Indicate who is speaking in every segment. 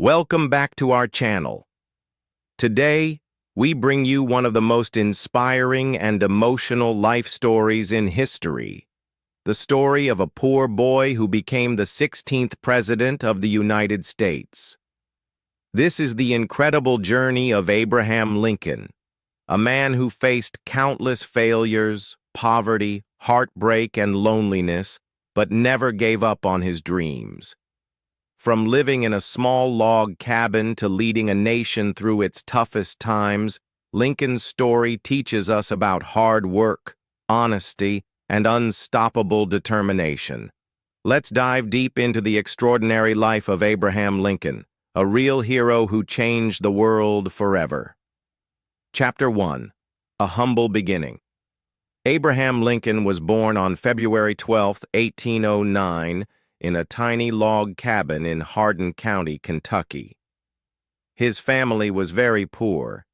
Speaker 1: Welcome back to our channel. Today, we bring you one of the most inspiring and emotional life stories in history. The story of a poor boy who became the 16th President of the United States. This is the incredible journey of Abraham Lincoln, a man who faced countless failures, poverty, heartbreak, and loneliness, but never gave up on his dreams. From living in a small log cabin to leading a nation through its toughest times, Lincoln's story teaches us about hard work, honesty, and unstoppable determination. Let's dive deep into the extraordinary life of Abraham Lincoln, a real hero who changed the world forever. Chapter 1. A Humble Beginning. Abraham Lincoln was born on February 12, 1809, in a tiny log cabin in Hardin County, Kentucky. His family was very poor.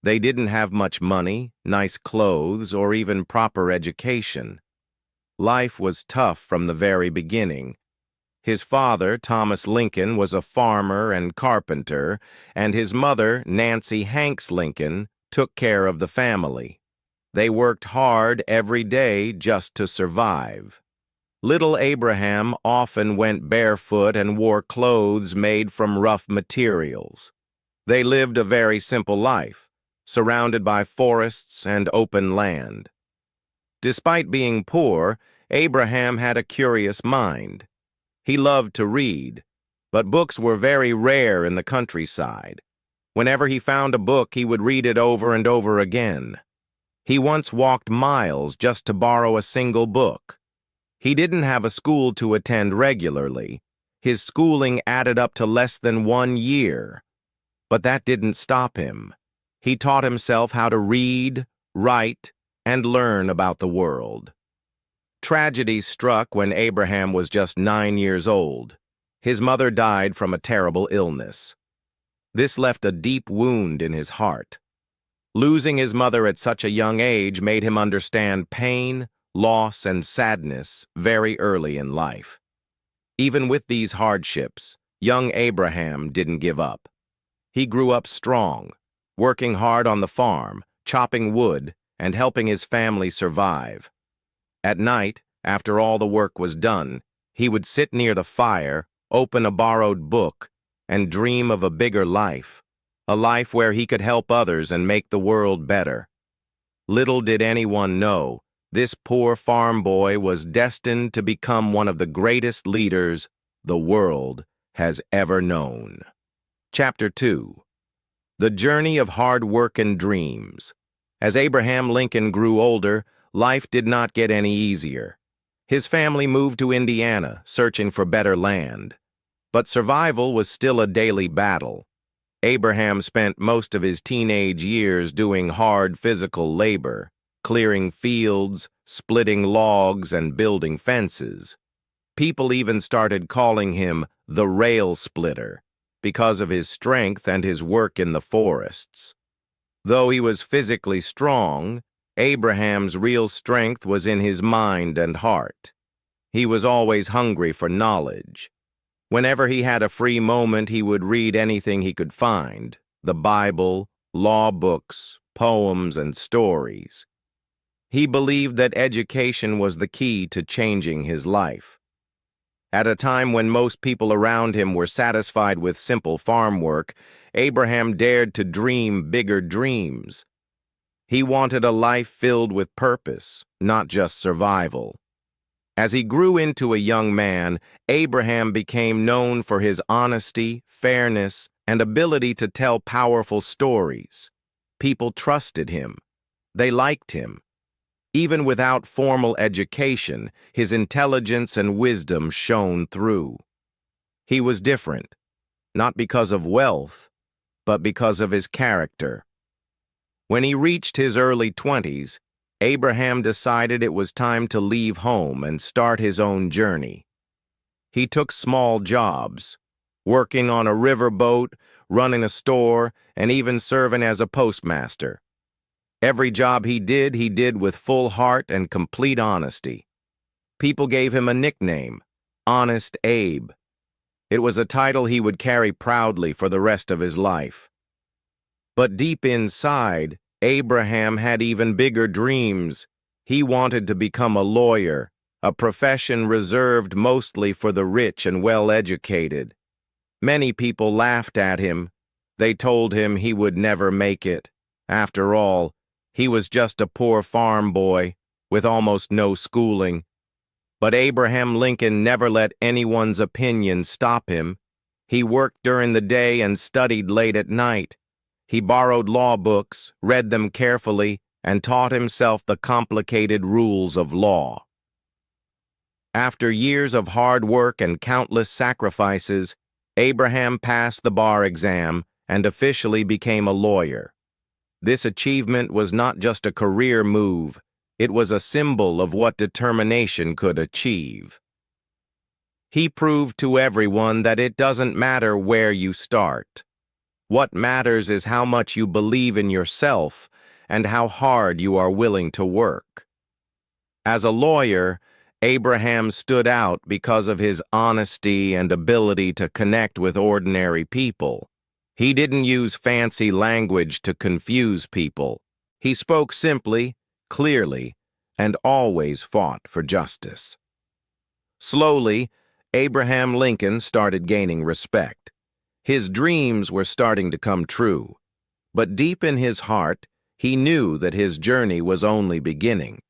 Speaker 1: They didn't have much money, nice clothes, or even proper education. Life was tough from the very beginning. His father, Thomas Lincoln, was a farmer and carpenter, and his mother, Nancy Hanks Lincoln, took care of the family. They worked hard every day just to survive. Little Abraham often went barefoot and wore clothes made from rough materials. They lived a very simple life, surrounded by forests and open land. Despite being poor, Abraham had a curious mind. He loved to read, but books were very rare in the countryside. Whenever he found a book, he would read it over and over again. He once walked miles just to borrow a single book. He didn't have a school to attend regularly. His schooling added up to less than 1 year. But that didn't stop him. He taught himself how to read, write, and learn about the world. Tragedy struck when Abraham was just 9 years old. His mother died from a terrible illness. This left a deep wound in his heart. Losing his mother at such a young age made him understand pain, loss, and sadness very early in life. Even with these hardships, young Abraham didn't give up. He grew up strong, working hard on the farm, chopping wood, and helping his family survive. At night, after all the work was done, he would sit near the fire, open a borrowed book, and dream of a bigger life, a life where he could help others and make the world better. Little did anyone know, this poor farm boy was destined to become one of the greatest leaders the world has ever known. Chapter 2. The Journey of Hard Work and Dreams. As Abraham Lincoln grew older, life did not get any easier. His family moved to Indiana, searching for better land. But survival was still a daily battle. Abraham spent most of his teenage years doing hard physical labor, clearing fields, splitting logs, and building fences. People even started calling him the rail splitter because of his strength and his work in the forests. Though he was physically strong, Abraham's real strength was in his mind and heart. He was always hungry for knowledge. Whenever he had a free moment, he would read anything he could find: the Bible, law books, poems, and stories. He believed that education was the key to changing his life. At a time when most people around him were satisfied with simple farm work, Abraham dared to dream bigger dreams. He wanted a life filled with purpose, not just survival. As he grew into a young man, Abraham became known for his honesty, fairness, and ability to tell powerful stories. People trusted him. They liked him. Even without formal education, his intelligence and wisdom shone through. He was different, not because of wealth, but because of his character. When he reached his early 20s, Abraham decided it was time to leave home and start his own journey. He took small jobs, working on a riverboat, running a store, and even serving as a postmaster. Every job he did with full heart and complete honesty. People gave him a nickname, Honest Abe. It was a title he would carry proudly for the rest of his life. But deep inside, Abraham had even bigger dreams. He wanted to become a lawyer, a profession reserved mostly for the rich and well-educated. Many people laughed at him. They told him he would never make it. After all, he was just a poor farm boy with almost no schooling. But Abraham Lincoln never let anyone's opinion stop him. He worked during the day and studied late at night. He borrowed law books, read them carefully, and taught himself the complicated rules of law. After years of hard work and countless sacrifices, Abraham passed the bar exam and officially became a lawyer. This achievement was not just a career move, it was a symbol of what determination could achieve. He proved to everyone that it doesn't matter where you start. What matters is how much you believe in yourself and how hard you are willing to work. As a lawyer, Abraham stood out because of his honesty and ability to connect with ordinary people. He didn't use fancy language to confuse people. He spoke simply, clearly, and always fought for justice. Slowly, Abraham Lincoln started gaining respect. His dreams were starting to come true, but deep in his heart, he knew that his journey was only beginning.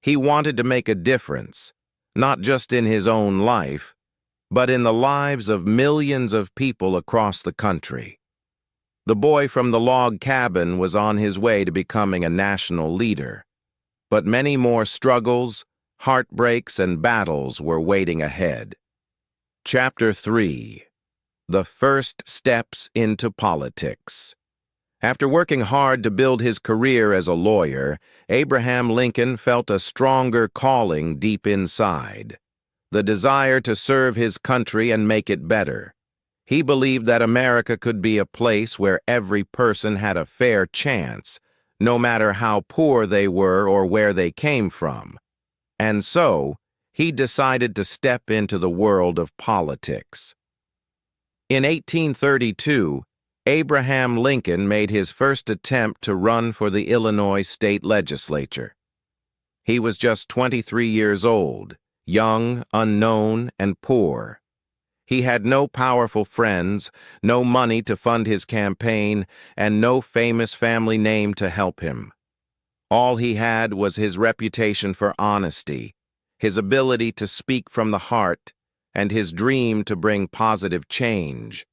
Speaker 1: He wanted to make a difference, not just in his own life, but in the lives of millions of people across the country. The boy from the log cabin was on his way to becoming a national leader, but many more struggles, heartbreaks, and battles were waiting ahead. Chapter 3: The First Steps into Politics. After working hard to build his career as a lawyer, Abraham Lincoln felt a stronger calling deep inside, the desire to serve his country and make it better. He believed that America could be a place where every person had a fair chance, no matter how poor they were or where they came from. And so, he decided to step into the world of politics. In 1832, Abraham Lincoln made his first attempt to run for the Illinois state legislature. He was just 23 years old, young, unknown, and poor. He had no powerful friends, no money to fund his campaign, and no famous family name to help him. All he had was his reputation for honesty, his ability to speak from the heart, and his dream to bring positive change.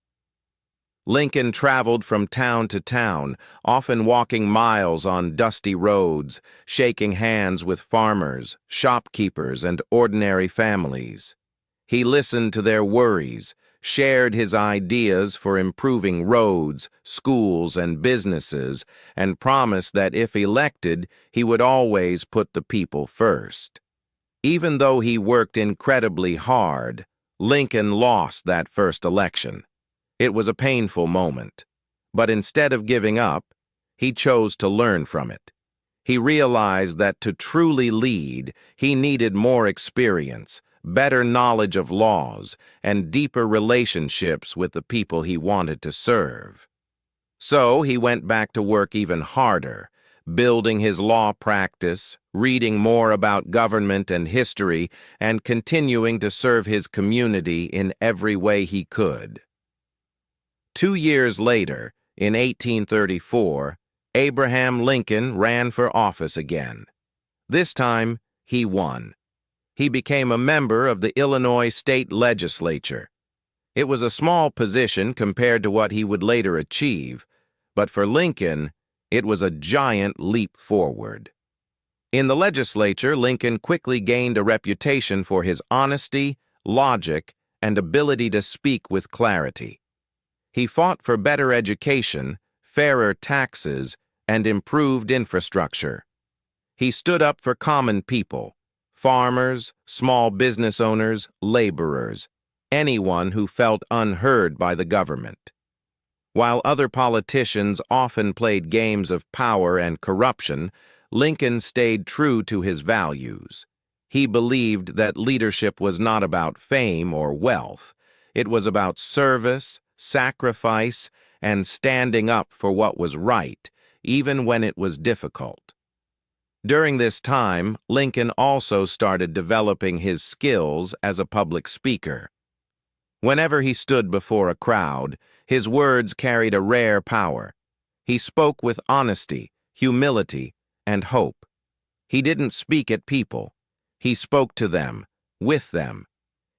Speaker 1: Lincoln traveled from town to town, often walking miles on dusty roads, shaking hands with farmers, shopkeepers, and ordinary families. He listened to their worries, shared his ideas for improving roads, schools, and businesses, and promised that if elected, he would always put the people first. Even though he worked incredibly hard, Lincoln lost that first election. It was a painful moment, but instead of giving up, he chose to learn from it. He realized that to truly lead, he needed more experience, better knowledge of laws, and deeper relationships with the people he wanted to serve. So he went back to work even harder, building his law practice, reading more about government and history, and continuing to serve his community in every way he could. 2 years later, in 1834, Abraham Lincoln ran for office again. This time, he won. He became a member of the Illinois state legislature. It was a small position compared to what he would later achieve, but for Lincoln, it was a giant leap forward. In the legislature, Lincoln quickly gained a reputation for his honesty, logic, and ability to speak with clarity. He fought for better education, fairer taxes, and improved infrastructure. He stood up for common people, farmers, small business owners, laborers, anyone who felt unheard by the government. While other politicians often played games of power and corruption, Lincoln stayed true to his values. He believed that leadership was not about fame or wealth. It was about service, sacrifice, and standing up for what was right, even when it was difficult. During this time, Lincoln also started developing his skills as a public speaker. Whenever he stood before a crowd, his words carried a rare power. He spoke with honesty, humility, and hope. He didn't speak at people. He spoke to them, with them.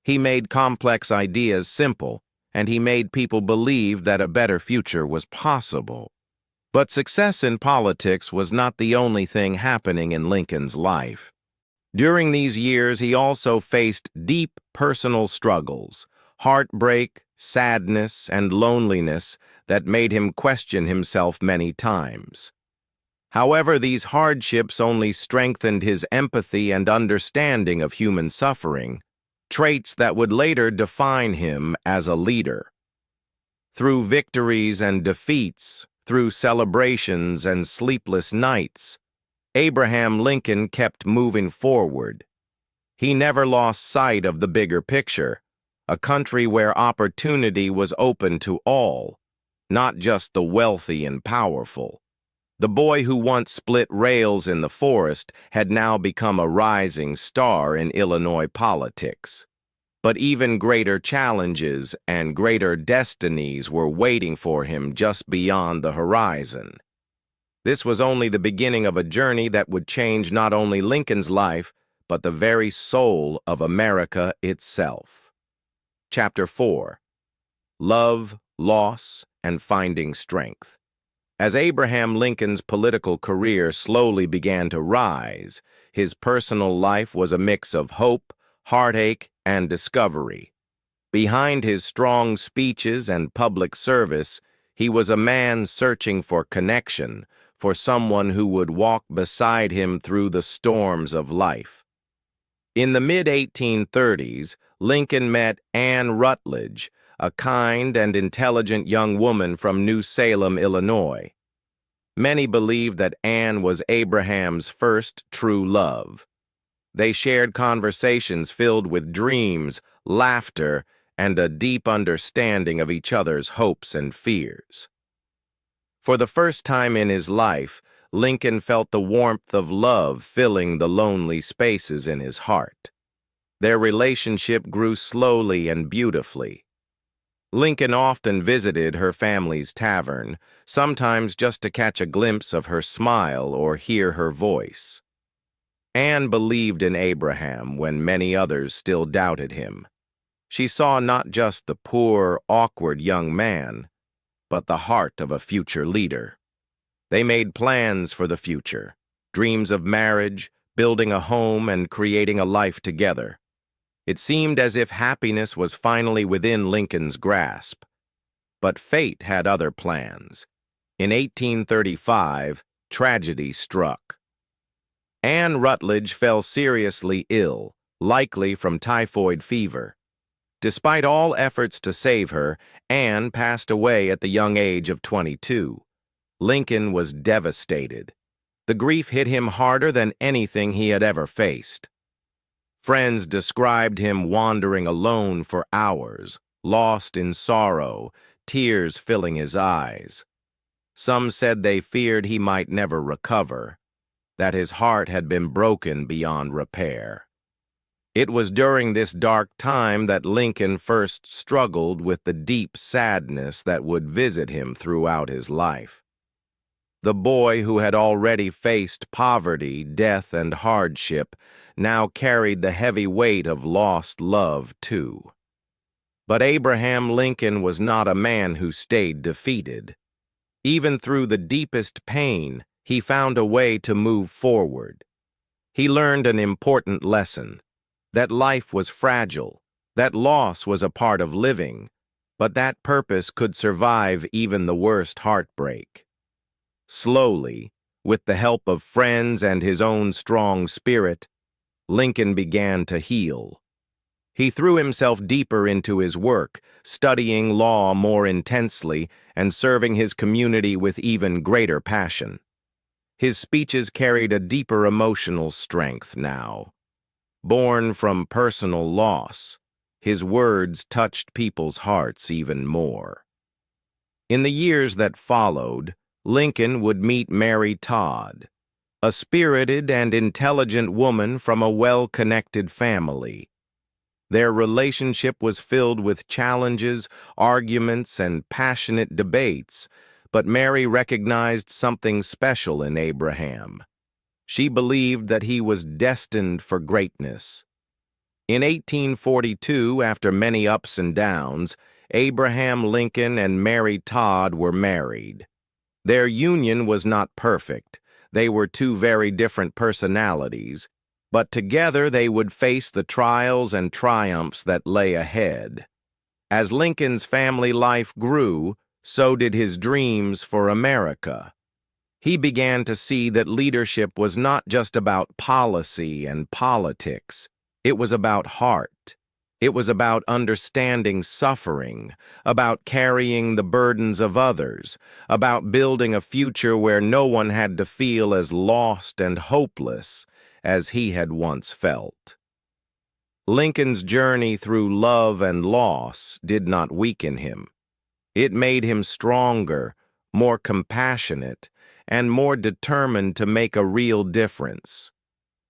Speaker 1: He made complex ideas simple, and he made people believe that a better future was possible. But success in politics was not the only thing happening in Lincoln's life. During these years, he also faced deep personal struggles, heartbreak, sadness, and loneliness that made him question himself many times. However, these hardships only strengthened his empathy and understanding of human suffering, traits that would later define him as a leader. Through victories and defeats, through celebrations and sleepless nights, Abraham Lincoln kept moving forward. He never lost sight of the bigger picture, a country where opportunity was open to all, not just the wealthy and powerful. The boy who once split rails in the forest had now become a rising star in Illinois politics. But even greater challenges and greater destinies were waiting for him just beyond the horizon. This was only the beginning of a journey that would change not only Lincoln's life, but the very soul of America itself. Chapter 4. Love, Loss, and Finding Strength. As Abraham Lincoln's political career slowly began to rise, his personal life was a mix of hope, heartache, and discovery. Behind his strong speeches and public service, he was a man searching for connection, for someone who would walk beside him through the storms of life. In the mid-1830s, Lincoln met Anne Rutledge, a kind and intelligent young woman from New Salem, Illinois. Many believe that Anne was Abraham's first true love. They shared conversations filled with dreams, laughter, and a deep understanding of each other's hopes and fears. For the first time in his life, Lincoln felt the warmth of love filling the lonely spaces in his heart. Their relationship grew slowly and beautifully. Lincoln often visited her family's tavern, sometimes just to catch a glimpse of her smile or hear her voice. Anne believed in Abraham when many others still doubted him. She saw not just the poor, awkward young man, but the heart of a future leader. They made plans for the future, dreams of marriage, building a home, and creating a life together. It seemed as if happiness was finally within Lincoln's grasp. But fate had other plans. In 1835, tragedy struck. Anne Rutledge fell seriously ill, likely from typhoid fever. Despite all efforts to save her, Anne passed away at the young age of 22. Lincoln was devastated. The grief hit him harder than anything he had ever faced. Friends described him wandering alone for hours, lost in sorrow, tears filling his eyes. Some said they feared he might never recover, that his heart had been broken beyond repair. It was during this dark time that Lincoln first struggled with the deep sadness that would visit him throughout his life. The boy who had already faced poverty, death, and hardship now carried the heavy weight of lost love, too. But Abraham Lincoln was not a man who stayed defeated. Even through the deepest pain, he found a way to move forward. He learned an important lesson, that life was fragile, that loss was a part of living, but that purpose could survive even the worst heartbreak. Slowly, with the help of friends and his own strong spirit, Lincoln began to heal. He threw himself deeper into his work, studying law more intensely and serving his community with even greater passion. His speeches carried a deeper emotional strength now. Born from personal loss, His words touched people's hearts even more. In the years that followed, Lincoln would meet Mary Todd, a spirited and intelligent woman from a well-connected family. Their relationship was filled with challenges, arguments, and passionate debates, but Mary recognized something special in Abraham. She believed that he was destined for greatness. In 1842, after many ups and downs, Abraham Lincoln and Mary Todd were married. Their union was not perfect. They were two very different personalities, but together they would face the trials and triumphs that lay ahead. As Lincoln's family life grew, so did his dreams for America. He began to see that leadership was not just about policy and politics. It was about heart. It was about understanding suffering, about carrying the burdens of others, about building a future where no one had to feel as lost and hopeless as he had once felt. Lincoln's journey through love and loss did not weaken him. It made him stronger, more compassionate, and more determined to make a real difference.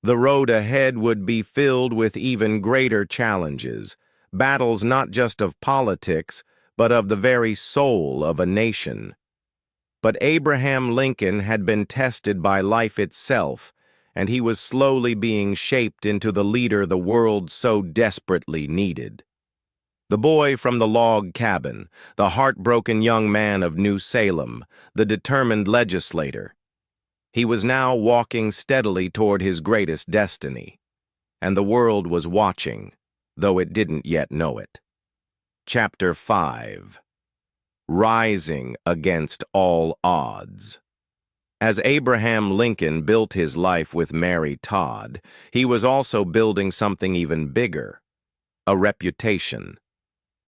Speaker 1: The road ahead would be filled with even greater challenges, battles not just of politics, but of the very soul of a nation. But Abraham Lincoln had been tested by life itself, and he was slowly being shaped into the leader the world so desperately needed. The boy from the log cabin, the heartbroken young man of New Salem, the determined legislator. He was now walking steadily toward his greatest destiny, and the world was watching, though it didn't yet know it. Chapter 5. Rising Against All Odds. As Abraham Lincoln built his life with Mary Todd, he was also building something even bigger, a reputation.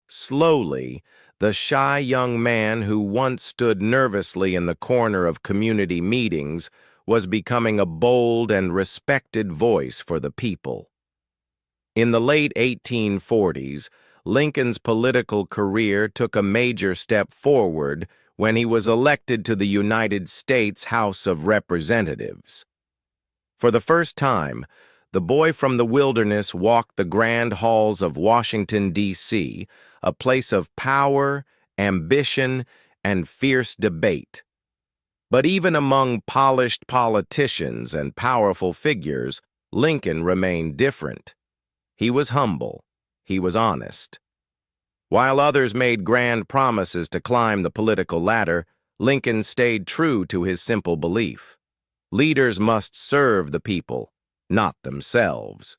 Speaker 1: Slowly, the shy young man who once stood nervously in the corner of community meetings was becoming a bold and respected voice for the people. In the late 1840s, Lincoln's political career took a major step forward when he was elected to the United States House of Representatives. For the first time, the boy from the wilderness walked the grand halls of Washington, D.C., a place of power, ambition, and fierce debate. But even among polished politicians and powerful figures, Lincoln remained different. He was humble. He was honest. While others made grand promises to climb the political ladder, Lincoln stayed true to his simple belief. Leaders must serve the people, not themselves.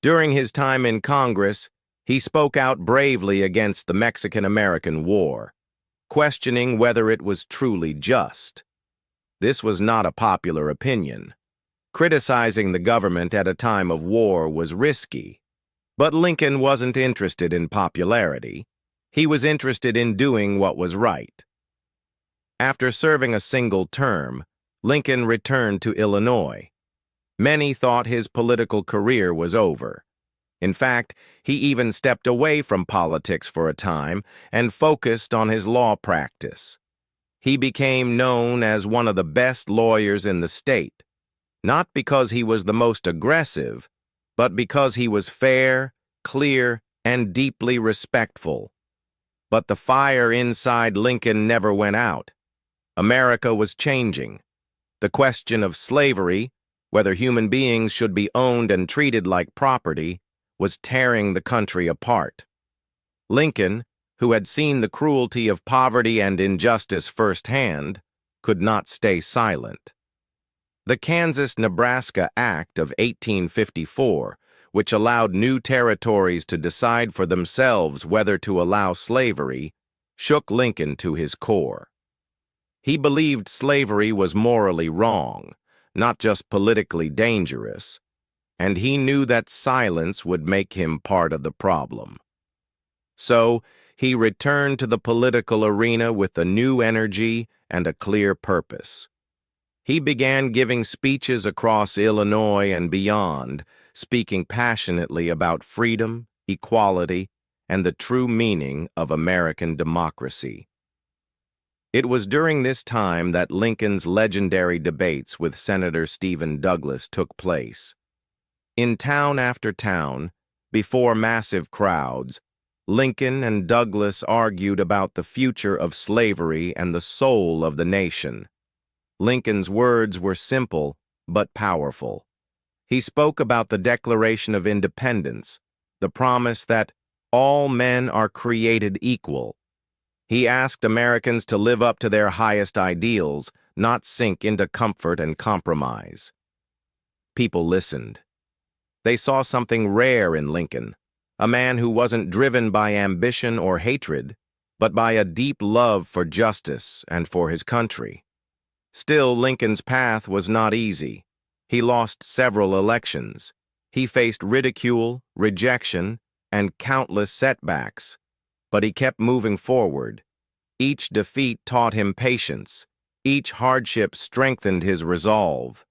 Speaker 1: During his time in Congress, he spoke out bravely against the Mexican-American War, questioning whether it was truly just. This was not a popular opinion. Criticizing the government at a time of war was risky. But Lincoln wasn't interested in popularity. He was interested in doing what was right. After serving a single term, Lincoln returned to Illinois. Many thought his political career was over. In fact, he even stepped away from politics for a time and focused on his law practice. He became known as one of the best lawyers in the state, not because he was the most aggressive, but because he was fair, clear, and deeply respectful. But the fire inside Lincoln never went out. America was changing. The question of slavery, whether human beings should be owned and treated like property, was tearing the country apart. Lincoln, who had seen the cruelty of poverty and injustice firsthand, could not stay silent. The Kansas-Nebraska Act of 1854, which allowed new territories to decide for themselves whether to allow slavery, shook Lincoln to his core. He believed slavery was morally wrong, not just politically dangerous, and he knew that silence would make him part of the problem. So, he returned to the political arena with a new energy and a clear purpose. He began giving speeches across Illinois and beyond, speaking passionately about freedom, equality, and the true meaning of American democracy. It was during this time that Lincoln's legendary debates with Senator Stephen Douglas took place. In town after town, before massive crowds, Lincoln and Douglas argued about the future of slavery and the soul of the nation. Lincoln's words were simple but powerful. He spoke about the Declaration of Independence, the promise that all men are created equal. He asked Americans to live up to their highest ideals, not sink into comfort and compromise. People listened. They saw something rare in Lincoln, a man who wasn't driven by ambition or hatred, but by a deep love for justice and for his country. Still, Lincoln's path was not easy. He lost several elections. He faced ridicule, rejection, and countless setbacks. But he kept moving forward. Each defeat taught him patience. Each hardship strengthened his resolve.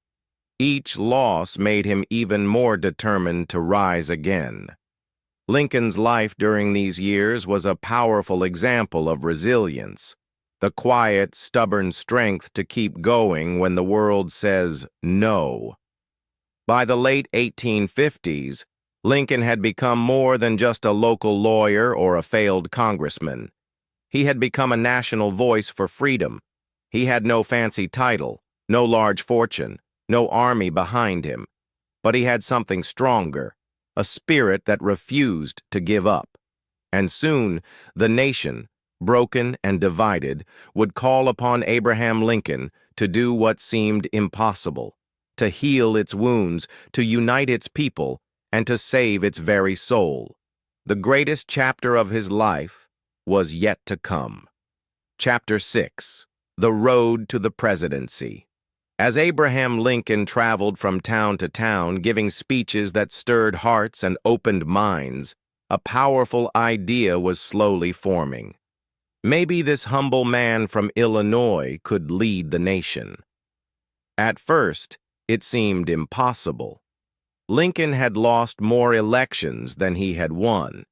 Speaker 1: Each loss made him even more determined to rise again. Lincoln's life during these years was a powerful example of resilience, the quiet, stubborn strength to keep going when the world says no. By the late 1850s, Lincoln had become more than just a local lawyer or a failed congressman. He had become a national voice for freedom. He had no fancy title, no large fortune, no army behind him. But he had something stronger, a spirit that refused to give up. And soon, the nation, broken and divided, would call upon Abraham Lincoln to do what seemed impossible, to heal its wounds, to unite its people, and to save its very soul. The greatest chapter of his life was yet to come. Chapter 6: The Road to the Presidency. As Abraham Lincoln traveled from town to town giving speeches that stirred hearts and opened minds, a powerful idea was slowly forming. Maybe this humble man from Illinois could lead the nation. At first, it seemed impossible. Lincoln had lost more elections than he had won.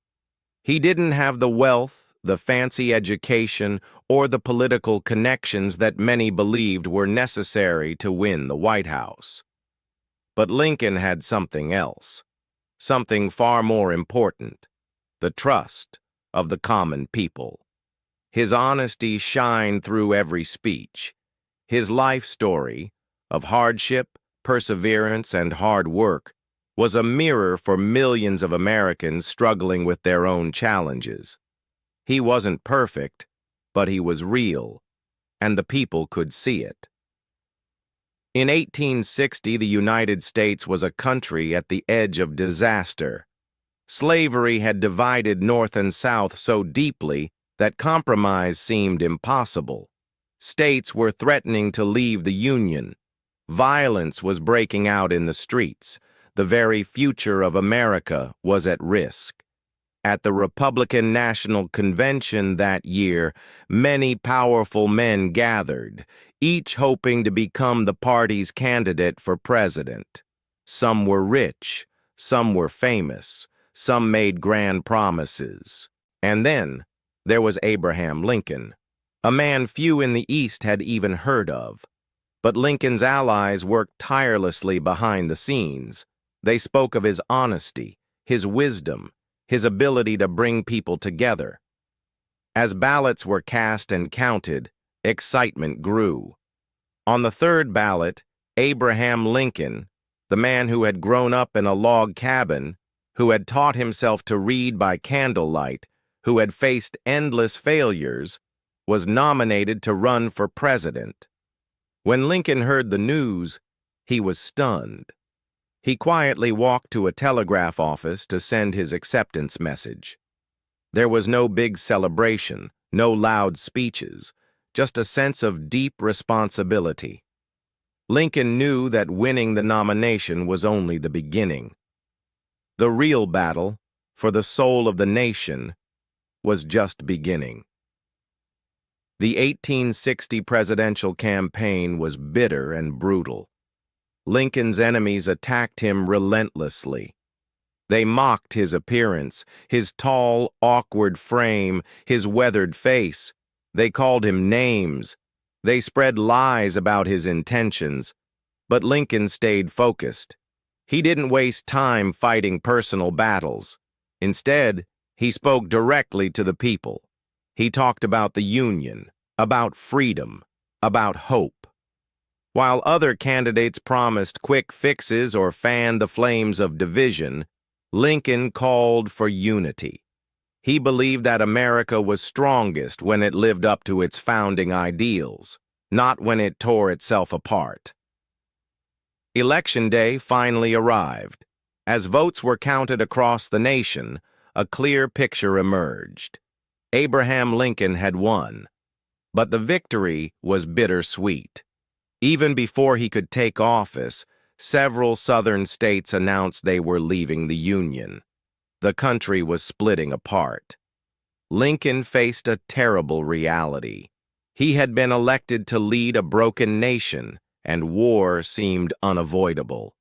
Speaker 1: He didn't have the wealth, the fancy education, or the political connections that many believed were necessary to win the White House. But Lincoln had something else, something far more important: the trust of the common people. His honesty shined through every speech. His life story of hardship, perseverance, and hard work was a mirror for millions of Americans struggling with their own challenges. He wasn't perfect, but he was real, and the people could see it. In 1860, the United States was a country at the edge of disaster. Slavery had divided North and South so deeply that compromise seemed impossible. States were threatening to leave the Union. Violence was breaking out in the streets. The very future of America was at risk. At the Republican National Convention that year, many powerful men gathered, each hoping to become the party's candidate for president. Some were rich, some were famous, some made grand promises. And then there was Abraham Lincoln, a man few in the East had even heard of. But Lincoln's allies worked tirelessly behind the scenes. They spoke of his honesty, his wisdom, his ability to bring people together. As ballots were cast and counted, excitement grew. On the third ballot, Abraham Lincoln, the man who had grown up in a log cabin, who had taught himself to read by candlelight, who had faced endless failures, was nominated to run for president. When Lincoln heard the news, he was stunned. He quietly walked to a telegraph office to send his acceptance message. There was no big celebration, no loud speeches, just a sense of deep responsibility. Lincoln knew that winning the nomination was only the beginning. The real battle for the soul of the nation was just beginning. The 1860 presidential campaign was bitter and brutal. Lincoln's enemies attacked him relentlessly. They mocked his appearance, his tall, awkward frame, his weathered face. They called him names. They spread lies about his intentions. But Lincoln stayed focused. He didn't waste time fighting personal battles. Instead, he spoke directly to the people. He talked about the Union, about freedom, about hope. While other candidates promised quick fixes or fanned the flames of division, Lincoln called for unity. He believed that America was strongest when it lived up to its founding ideals, not when it tore itself apart. Election day finally arrived. As votes were counted across the nation, a clear picture emerged. Abraham Lincoln had won, but the victory was bittersweet. Even before he could take office, several southern states announced they were leaving the Union. The country was splitting apart. Lincoln faced a terrible reality. He had been elected to lead a broken nation, and war seemed unavoidable.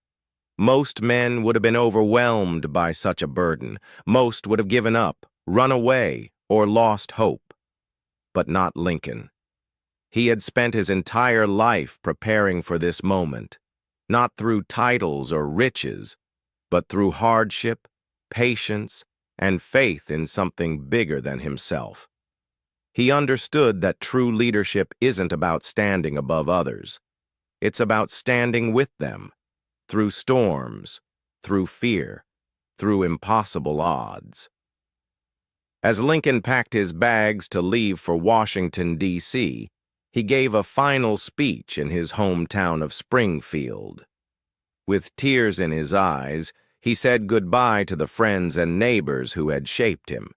Speaker 1: Most men would have been overwhelmed by such a burden. Most would have given up, run away, or lost hope. But not Lincoln. He had spent his entire life preparing for this moment, not through titles or riches, but through hardship, patience, and faith in something bigger than himself. He understood that true leadership isn't about standing above others. It's about standing with them, through storms, through fear, through impossible odds. As Lincoln packed his bags to leave for Washington, D.C., he gave a final speech in his hometown of Springfield. With tears in his eyes, he said goodbye to the friends and neighbors who had shaped him.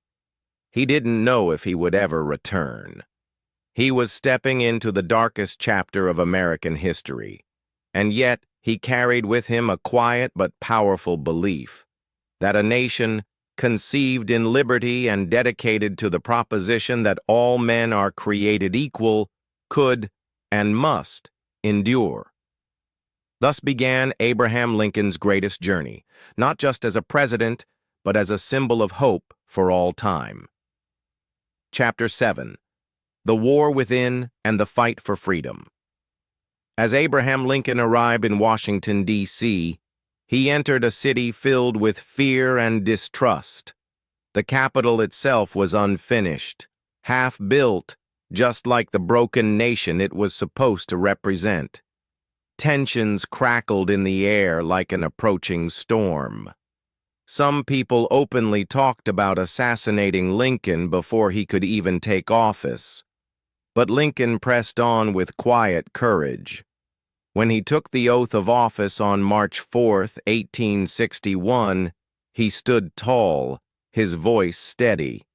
Speaker 1: He didn't know if he would ever return. He was stepping into the darkest chapter of American history, and yet he carried with him a quiet but powerful belief that a nation conceived in liberty and dedicated to the proposition that all men are created equal could and must endure. Thus began Abraham Lincoln's greatest journey, not just as a president, but as a symbol of hope for all time. Chapter 7. The War Within and the Fight for Freedom. As Abraham Lincoln arrived in Washington, D.C., he entered a city filled with fear and distrust. The Capitol itself was unfinished, half-built, just like the broken nation it was supposed to represent. Tensions crackled in the air like an approaching storm. Some people openly talked about assassinating Lincoln before he could even take office. But Lincoln pressed on with quiet courage. When he took the oath of office on March 4, 1861, he stood tall, his voice steady.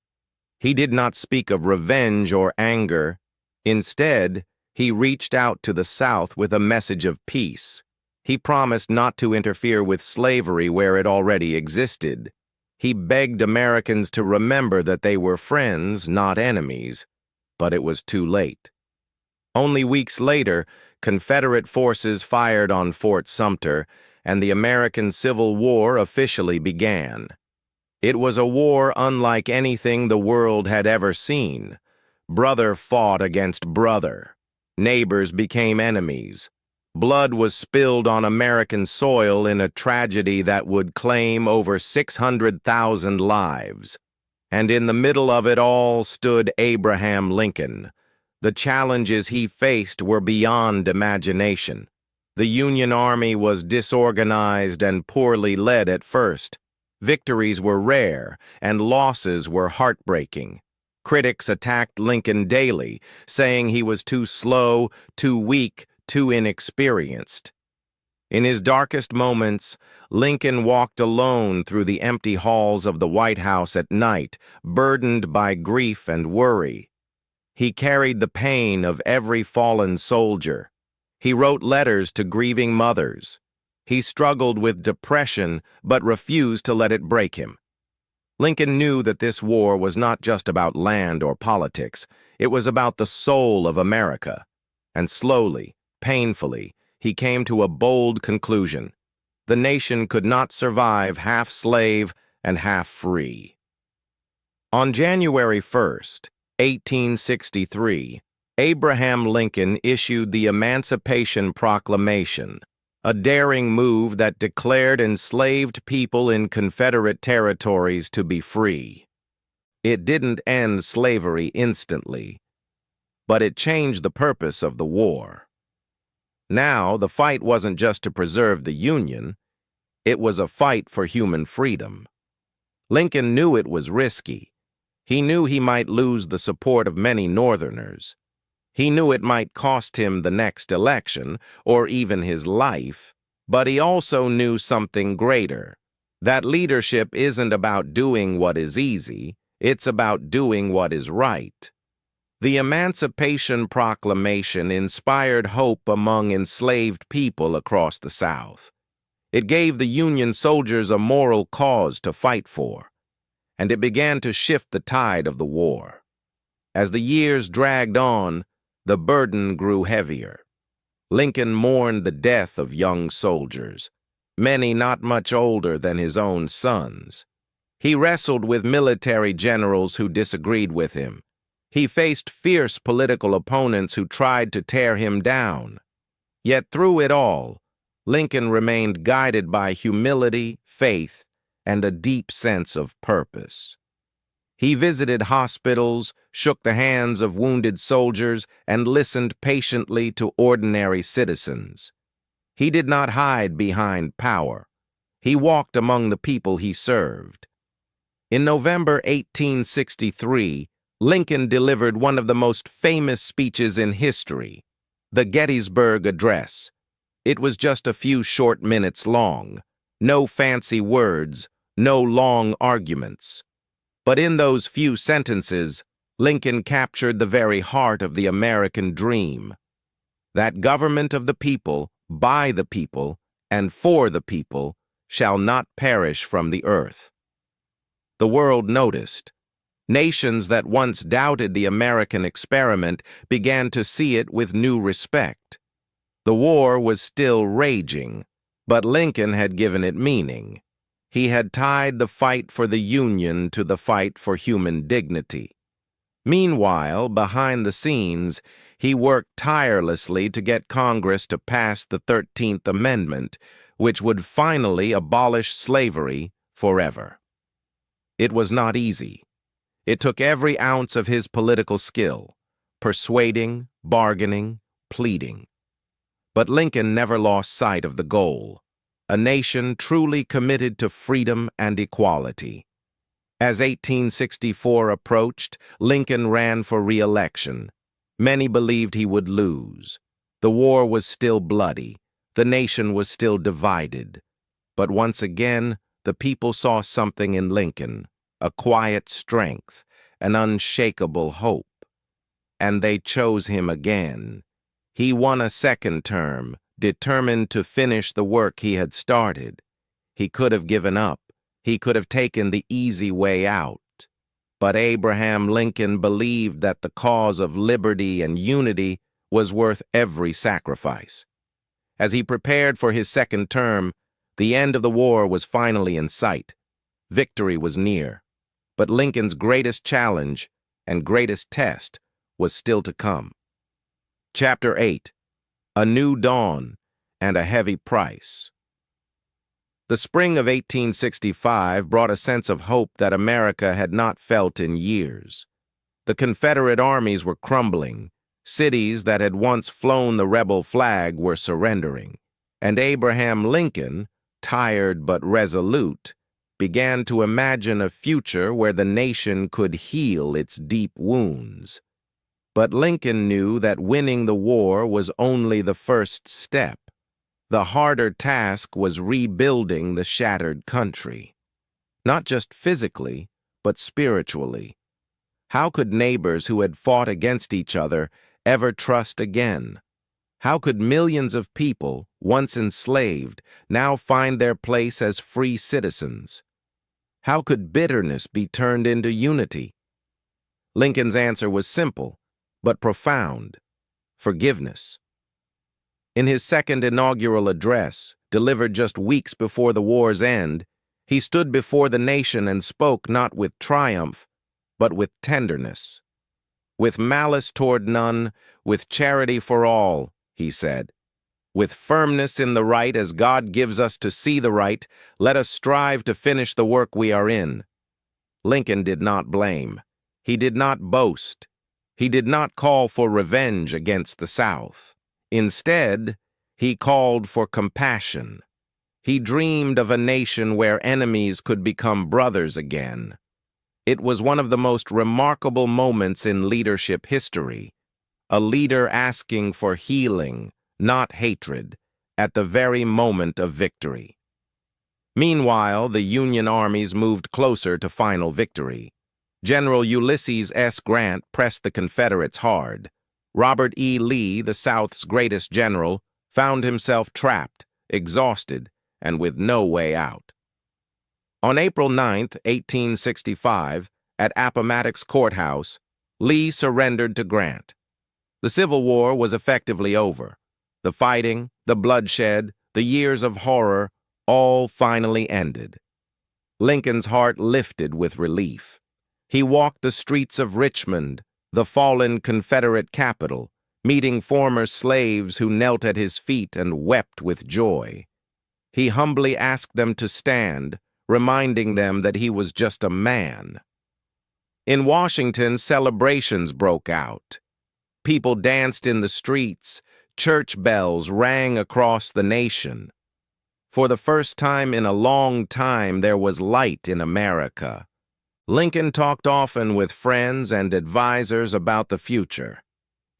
Speaker 1: He did not speak of revenge or anger. Instead, he reached out to the South with a message of peace. He promised not to interfere with slavery where it already existed. He begged Americans to remember that they were friends, not enemies. But it was too late. Only weeks later, Confederate forces fired on Fort Sumter, and the American Civil War officially began. It was a war unlike anything the world had ever seen. Brother fought against brother. Neighbors became enemies. Blood was spilled on American soil in a tragedy that would claim over 600,000 lives. And in the middle of it all stood Abraham Lincoln. The challenges he faced were beyond imagination. The Union Army was disorganized and poorly led at first. Victories were rare, and losses were heartbreaking. Critics attacked Lincoln daily, saying he was too slow, too weak, too inexperienced. In his darkest moments, Lincoln walked alone through the empty halls of the White House at night, burdened by grief and worry. He carried the pain of every fallen soldier. He wrote letters to grieving mothers. He struggled with depression, but refused to let it break him. Lincoln knew that this war was not just about land or politics. It was about the soul of America. And slowly, painfully, he came to a bold conclusion. The nation could not survive half slave and half free. On January 1st, 1863, Abraham Lincoln issued the Emancipation Proclamation, a daring move that declared enslaved people in Confederate territories to be free. It didn't end slavery instantly, but it changed the purpose of the war. Now, the fight wasn't just to preserve the Union, it was a fight for human freedom. Lincoln knew it was risky. He knew he might lose the support of many Northerners. He knew it might cost him the next election, or even his life, but he also knew something greater, that leadership isn't about doing what is easy, it's about doing what is right. The Emancipation Proclamation inspired hope among enslaved people across the South. It gave the Union soldiers a moral cause to fight for, and it began to shift the tide of the war. As the years dragged on, the burden grew heavier. Lincoln mourned the death of young soldiers, many not much older than his own sons. He wrestled with military generals who disagreed with him. He faced fierce political opponents who tried to tear him down. Yet through it all, Lincoln remained guided by humility, faith, and a deep sense of purpose. He visited hospitals, shook the hands of wounded soldiers, and listened patiently to ordinary citizens. He did not hide behind power. He walked among the people he served. In November 1863, Lincoln delivered one of the most famous speeches in history, the Gettysburg Address. It was just a few short minutes long, no fancy words, no long arguments. But in those few sentences, Lincoln captured the very heart of the American dream. That government of the people, by the people, and for the people, shall not perish from the earth. The world noticed. Nations that once doubted the American experiment began to see it with new respect. The war was still raging, but Lincoln had given it meaning. He had tied the fight for the Union to the fight for human dignity. Meanwhile, behind the scenes, he worked tirelessly to get Congress to pass the 13th Amendment, which would finally abolish slavery forever. It was not easy. It took every ounce of his political skill, persuading, bargaining, pleading. But Lincoln never lost sight of the goal, a nation truly committed to freedom and equality. As 1864 approached, Lincoln ran for re-election. Many believed he would lose. The war was still bloody. The nation was still divided. But once again, the people saw something in Lincoln, a quiet strength, an unshakable hope. And they chose him again. He won a second term, determined to finish the work he had started. He could have given up. He could have taken the easy way out. But Abraham Lincoln believed that the cause of liberty and unity was worth every sacrifice. As he prepared for his second term, the end of the war was finally in sight. Victory was near. But Lincoln's greatest challenge and greatest test was still to come. Chapter 8: A New Dawn and a Heavy Price. The spring of 1865 brought a sense of hope that America had not felt in years. The Confederate armies were crumbling. Cities that had once flown the rebel flag were surrendering. And Abraham Lincoln, tired but resolute, began to imagine a future where the nation could heal its deep wounds. But Lincoln knew that winning the war was only the first step. The harder task was rebuilding the shattered country. Not just physically, but spiritually. How could neighbors who had fought against each other ever trust again? How could millions of people, once enslaved, now find their place as free citizens? How could bitterness be turned into unity? Lincoln's answer was simple, but profound: forgiveness. In his second inaugural address, delivered just weeks before the war's end, he stood before the nation and spoke not with triumph, but with tenderness. "With malice toward none, with charity for all," he said. "With firmness in the right as God gives us to see the right, let us strive to finish the work we are in." Lincoln did not blame. He did not boast. He did not call for revenge against the South. Instead, he called for compassion. He dreamed of a nation where enemies could become brothers again. It was one of the most remarkable moments in leadership history, a leader asking for healing, not hatred, at the very moment of victory. Meanwhile, the Union armies moved closer to final victory. General Ulysses S. Grant pressed the Confederates hard. Robert E. Lee, the South's greatest general, found himself trapped, exhausted, and with no way out. On April 9, 1865, at Appomattox Courthouse, Lee surrendered to Grant. The Civil War was effectively over. The fighting, the bloodshed, the years of horror, all finally ended. Lincoln's heart lifted with relief. He walked the streets of Richmond, the fallen Confederate capital, meeting former slaves who knelt at his feet and wept with joy. He humbly asked them to stand, reminding them that he was just a man. In Washington, celebrations broke out. People danced in the streets, church bells rang across the nation. For the first time in a long time, there was light in America. Lincoln talked often with friends and advisors about the future.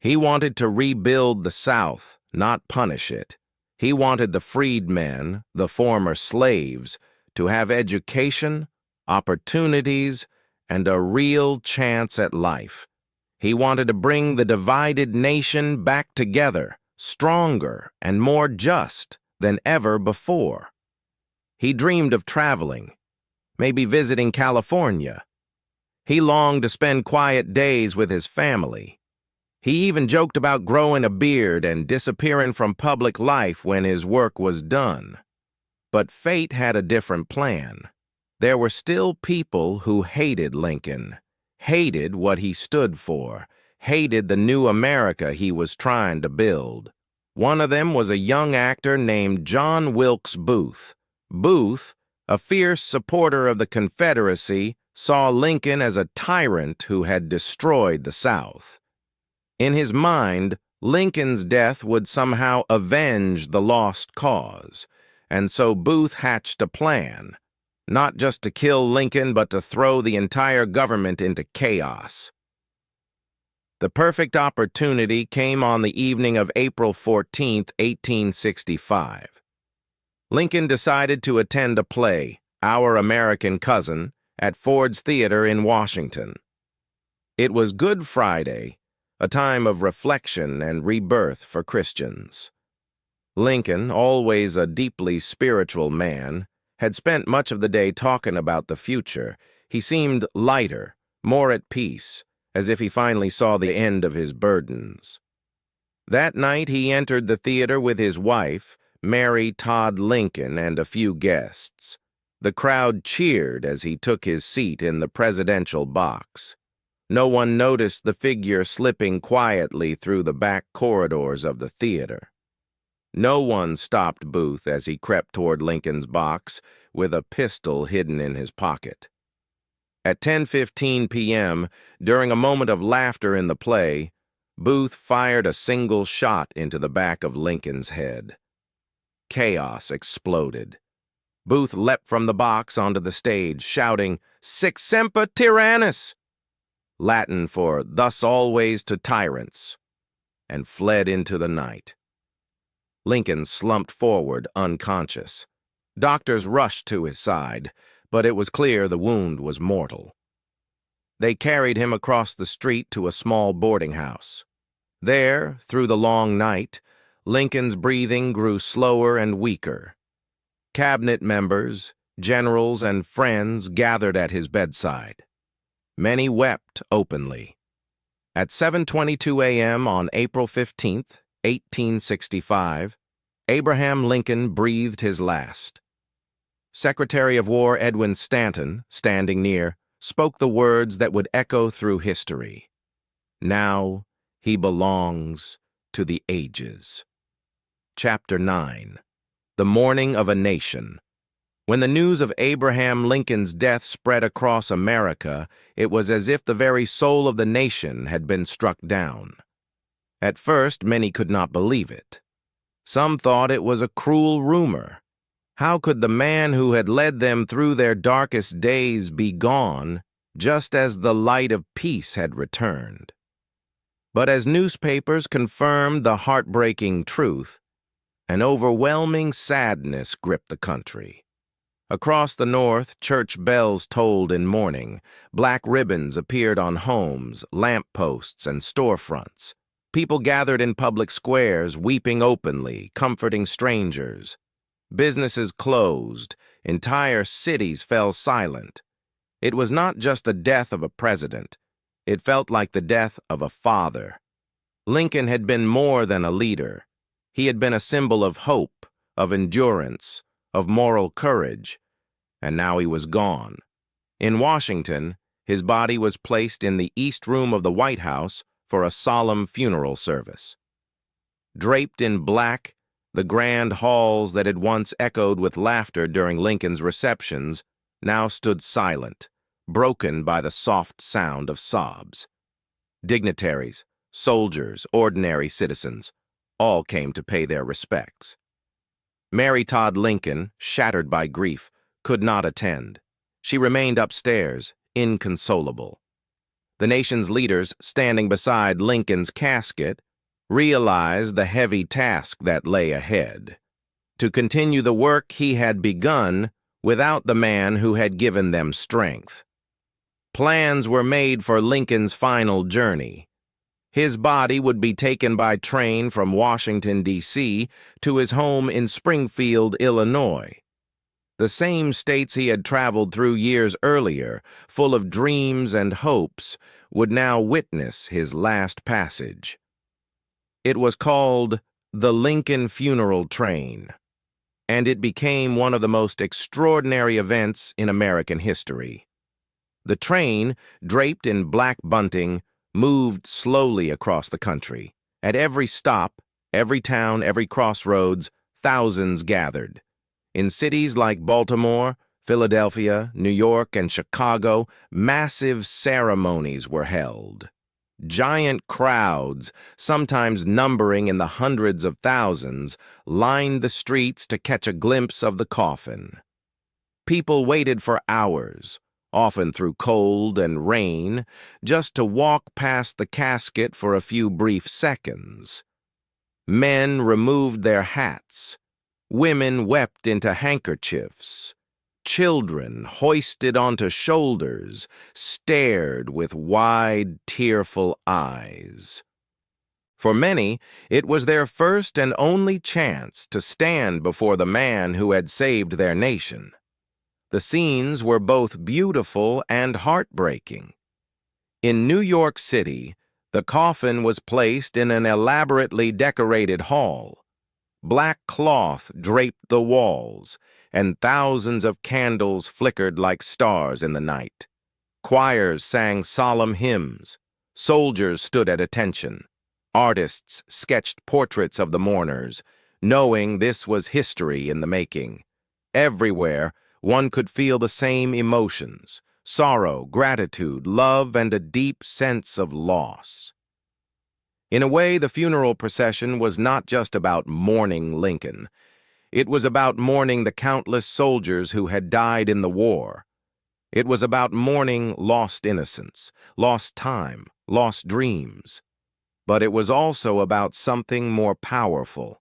Speaker 1: He wanted to rebuild the South, not punish it. He wanted the freedmen, the former slaves, to have education, opportunities, and a real chance at life. He wanted to bring the divided nation back together, stronger and more just than ever before. He dreamed of traveling, maybe visiting California. He longed to spend quiet days with his family. He even joked about growing a beard and disappearing from public life when his work was done. But fate had a different plan. There were still people who hated Lincoln, hated what he stood for, hated the new America he was trying to build. One of them was a young actor named John Wilkes Booth. Booth, a fierce supporter of the Confederacy, saw Lincoln as a tyrant who had destroyed the South. In his mind, Lincoln's death would somehow avenge the lost cause, and so Booth hatched a plan, not just to kill Lincoln but to throw the entire government into chaos. The perfect opportunity came on the evening of April 14, 1865. Lincoln decided to attend a play, Our American Cousin, at Ford's Theater in Washington. It was Good Friday, a time of reflection and rebirth for Christians. Lincoln, always a deeply spiritual man, had spent much of the day talking about the future. He seemed lighter, more at peace, as if he finally saw the end of his burdens. That night he entered the theater with his wife, Mary Todd Lincoln, and a few guests. The crowd cheered as he took his seat in the presidential box. No one noticed the figure slipping quietly through the back corridors of the theater. No one stopped Booth as he crept toward Lincoln's box with a pistol hidden in his pocket. At 10:15 p.m., during a moment of laughter in the play, Booth fired a single shot into the back of Lincoln's head. Chaos exploded. Booth leapt from the box onto the stage, shouting, "Sic semper tyrannis!" Latin for "thus always to tyrants," and fled into the night. Lincoln slumped forward, unconscious. Doctors rushed to his side, but it was clear the wound was mortal. They carried him across the street to a small boarding house. There, through the long night, Lincoln's breathing grew slower and weaker. Cabinet members, generals, and friends gathered at his bedside. Many wept openly. At 7:22 a.m. on April 15th, 1865, Abraham Lincoln breathed his last. Secretary of War Edwin Stanton, standing near, spoke the words that would echo through history. Now he belongs to the ages. Chapter 9. The Mourning of a Nation. When the news of Abraham Lincoln's death spread across America, it was as if the very soul of the nation had been struck down. At first, many could not believe it. Some thought it was a cruel rumor. How could the man who had led them through their darkest days be gone, just as the light of peace had returned? But as newspapers confirmed the heartbreaking truth, an overwhelming sadness gripped the country. Across the North, church bells tolled in mourning. Black ribbons appeared on homes, lampposts, and storefronts. People gathered in public squares, weeping openly, comforting strangers. Businesses closed. Entire cities fell silent. It was not just the death of a president. It felt like the death of a father. Lincoln had been more than a leader. He had been a symbol of hope, of endurance, of moral courage, and now he was gone. In Washington, his body was placed in the East Room of the White House for a solemn funeral service. Draped in black, the grand halls that had once echoed with laughter during Lincoln's receptions now stood silent, broken by the soft sound of sobs. Dignitaries, soldiers, ordinary citizens, all came to pay their respects. Mary Todd Lincoln, shattered by grief, could not attend. She remained upstairs, inconsolable. The nation's leaders, standing beside Lincoln's casket, realized the heavy task that lay ahead: to continue the work he had begun without the man who had given them strength. Plans were made for Lincoln's final journey. His body would be taken by train from Washington, D.C. to his home in Springfield, Illinois. The same states he had traveled through years earlier, full of dreams and hopes, would now witness his last passage. It was called the Lincoln Funeral Train, and it became one of the most extraordinary events in American history. The train, draped in black bunting, moved slowly across the country. At every stop, every town, every crossroads, thousands gathered. In cities like Baltimore, Philadelphia, New York, and Chicago, massive ceremonies were held. Giant crowds, sometimes numbering in the hundreds of thousands, lined the streets to catch a glimpse of the coffin. People waited for hours, often through cold and rain, just to walk past the casket for a few brief seconds. Men removed their hats. Women wept into handkerchiefs. Children, hoisted onto shoulders, stared with wide, tearful eyes. For many, it was their first and only chance to stand before the man who had saved their nation. The scenes were both beautiful and heartbreaking. In New York City, the coffin was placed in an elaborately decorated hall. Black cloth draped the walls, and thousands of candles flickered like stars in the night. Choirs sang solemn hymns. Soldiers stood at attention. Artists sketched portraits of the mourners, knowing this was history in the making. Everywhere, one could feel the same emotions: sorrow, gratitude, love, and a deep sense of loss. In a way, the funeral procession was not just about mourning Lincoln. It was about mourning the countless soldiers who had died in the war. It was about mourning lost innocence, lost time, lost dreams. But it was also about something more powerful.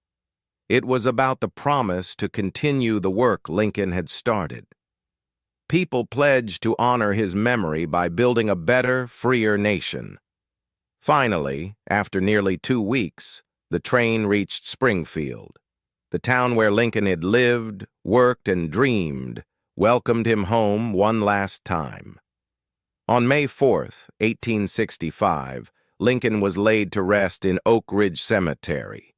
Speaker 1: It was about the promise to continue the work Lincoln had started. People pledged to honor his memory by building a better, freer nation. Finally, after nearly 2 weeks, the train reached Springfield. The town where Lincoln had lived, worked, and dreamed welcomed him home one last time. On May 4th, 1865, Lincoln was laid to rest in Oak Ridge Cemetery.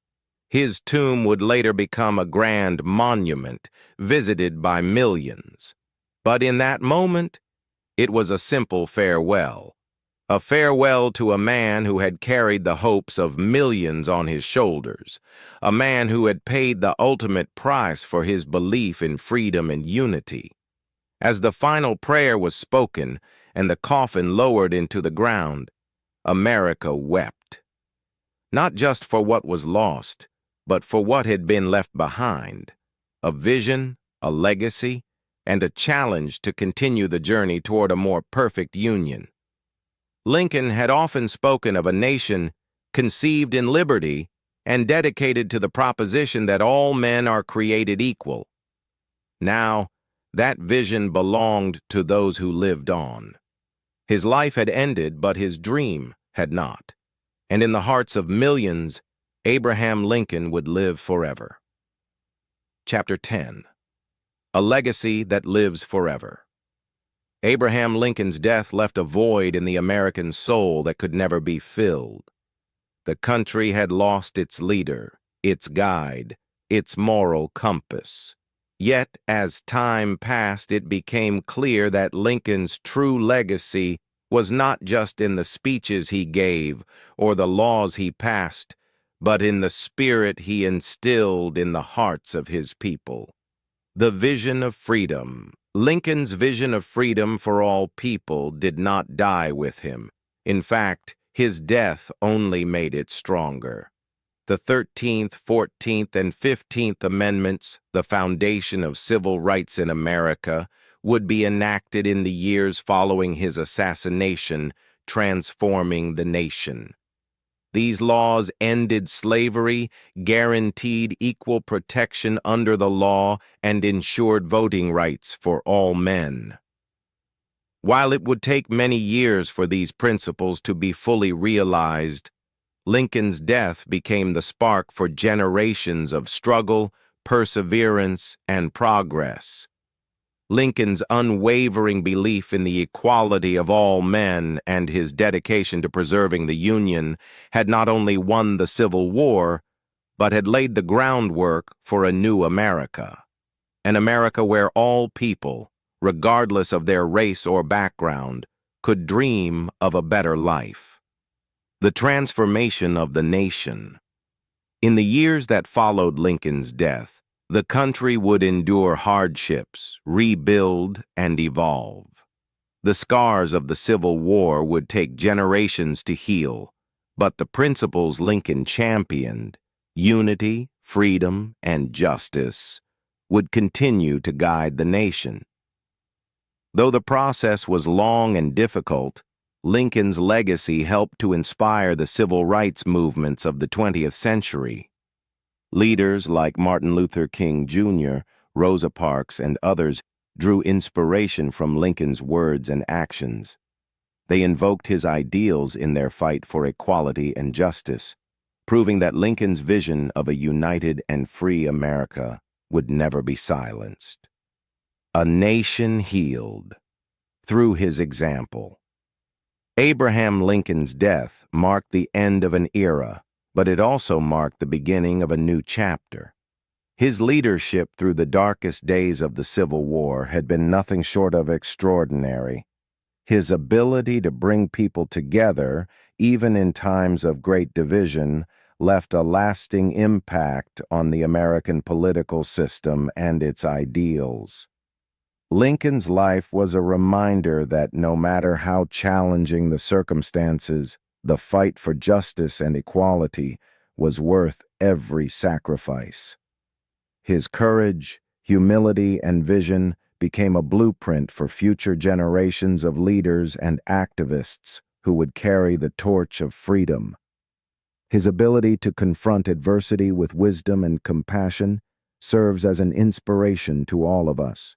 Speaker 1: His tomb would later become a grand monument visited by millions. But in that moment, it was a simple farewell. A farewell to a man who had carried the hopes of millions on his shoulders, a man who had paid the ultimate price for his belief in freedom and unity. As the final prayer was spoken and the coffin lowered into the ground, America wept. Not just for what was lost, but for what had been left behind, a vision, a legacy, and a challenge to continue the journey toward a more perfect union. Lincoln had often spoken of a nation conceived in liberty and dedicated to the proposition that all men are created equal. Now, that vision belonged to those who lived on. His life had ended, but his dream had not. And in the hearts of millions, Abraham Lincoln would live forever. Chapter 10. A Legacy That Lives Forever. Abraham Lincoln's death left a void in the American soul that could never be filled. The country had lost its leader, its guide, its moral compass. Yet, as time passed, it became clear that Lincoln's true legacy was not just in the speeches he gave or the laws he passed, but in the spirit he instilled in the hearts of his people. The vision of freedom. Lincoln's vision of freedom for all people did not die with him. In fact, his death only made it stronger. The 13th, 14th, and 15th Amendments, the foundation of civil rights in America, would be enacted in the years following his assassination, transforming the nation. These laws ended slavery, guaranteed equal protection under the law, and ensured voting rights for all men. While it would take many years for these principles to be fully realized, Lincoln's death became the spark for generations of struggle, perseverance, and progress. Lincoln's unwavering belief in the equality of all men and his dedication to preserving the Union had not only won the Civil War, but had laid the groundwork for a new America. An America where all people, regardless of their race or background, could dream of a better life. The transformation of the nation. In the years that followed Lincoln's death, the country would endure hardships, rebuild, and evolve. The scars of the Civil War would take generations to heal, but the principles Lincoln championed, unity, freedom, and justice, would continue to guide the nation. Though the process was long and difficult, Lincoln's legacy helped to inspire the civil rights movements of the 20th century. Leaders like Martin Luther King Jr., Rosa Parks, and others drew inspiration from Lincoln's words and actions. They invoked his ideals in their fight for equality and justice, proving that Lincoln's vision of a united and free America would never be silenced. A nation healed through his example. Abraham Lincoln's death marked the end of an era, but it also marked the beginning of a new chapter. His leadership through the darkest days of the Civil War had been nothing short of extraordinary. His ability to bring people together, even in times of great division, left a lasting impact on the American political system and its ideals. Lincoln's life was a reminder that no matter how challenging the circumstances, the fight for justice and equality was worth every sacrifice. His courage, humility, and vision became a blueprint for future generations of leaders and activists who would carry the torch of freedom. His ability to confront adversity with wisdom and compassion serves as an inspiration to all of us.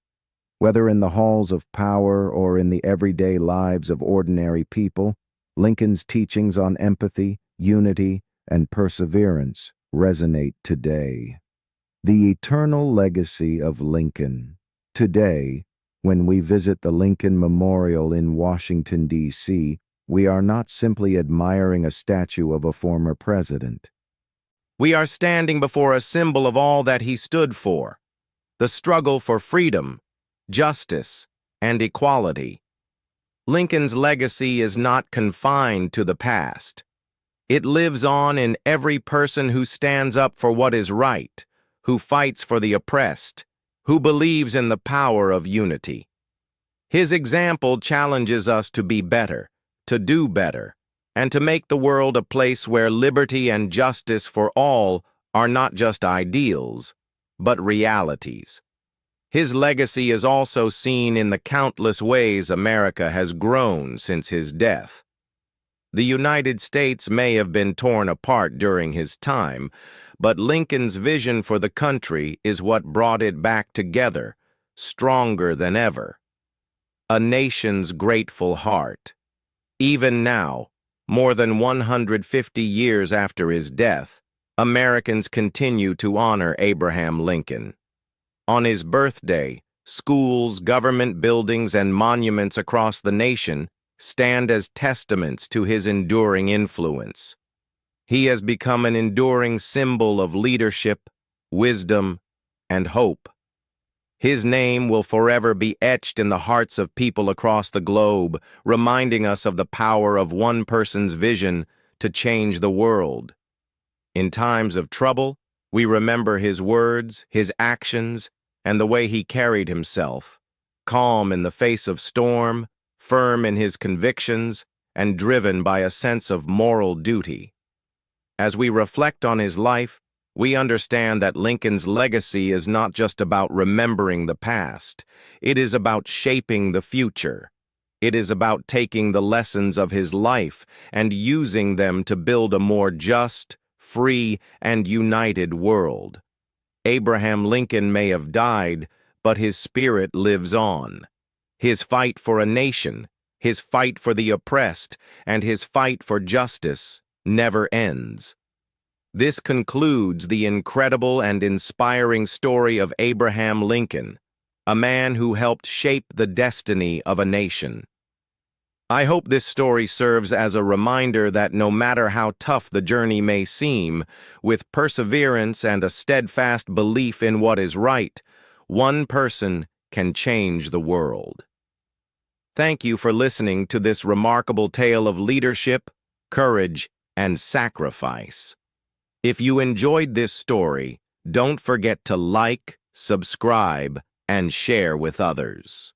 Speaker 1: Whether in the halls of power or in the everyday lives of ordinary people, Lincoln's teachings on empathy, unity, and perseverance resonate today. The eternal legacy of Lincoln. Today, when we visit the Lincoln Memorial in Washington, D.C., we are not simply admiring a statue of a former president. We are standing before a symbol of all that he stood for, the struggle for freedom, justice, and equality. Lincoln's legacy is not confined to the past. It lives on in every person who stands up for what is right, who fights for the oppressed, who believes in the power of unity. His example challenges us to be better, to do better, and to make the world a place where liberty and justice for all are not just ideals, but realities. His legacy is also seen in the countless ways America has grown since his death. The United States may have been torn apart during his time, but Lincoln's vision for the country is what brought it back together, stronger than ever. A nation's grateful heart. Even now, more than 150 years after his death, Americans continue to honor Abraham Lincoln. On his birthday, schools, government buildings, and monuments across the nation stand as testaments to his enduring influence. He has become an enduring symbol of leadership, wisdom, and hope. His name will forever be etched in the hearts of people across the globe, reminding us of the power of one person's vision to change the world. In times of trouble, we remember his words, his actions, and the way he carried himself, calm in the face of storm, firm in his convictions, and driven by a sense of moral duty. As we reflect on his life, we understand that Lincoln's legacy is not just about remembering the past. It is about shaping the future. It is about taking the lessons of his life and using them to build a more just, free, and united world. Abraham Lincoln may have died, but his spirit lives on. His fight for a nation, his fight for the oppressed, and his fight for justice never ends. This concludes the incredible and inspiring story of Abraham Lincoln, a man who helped shape the destiny of a nation. I hope this story serves as a reminder that no matter how tough the journey may seem, with perseverance and a steadfast belief in what is right, one person can change the world. Thank you for listening to this remarkable tale of leadership, courage, and sacrifice. If you enjoyed this story, don't forget to like, subscribe, and share with others.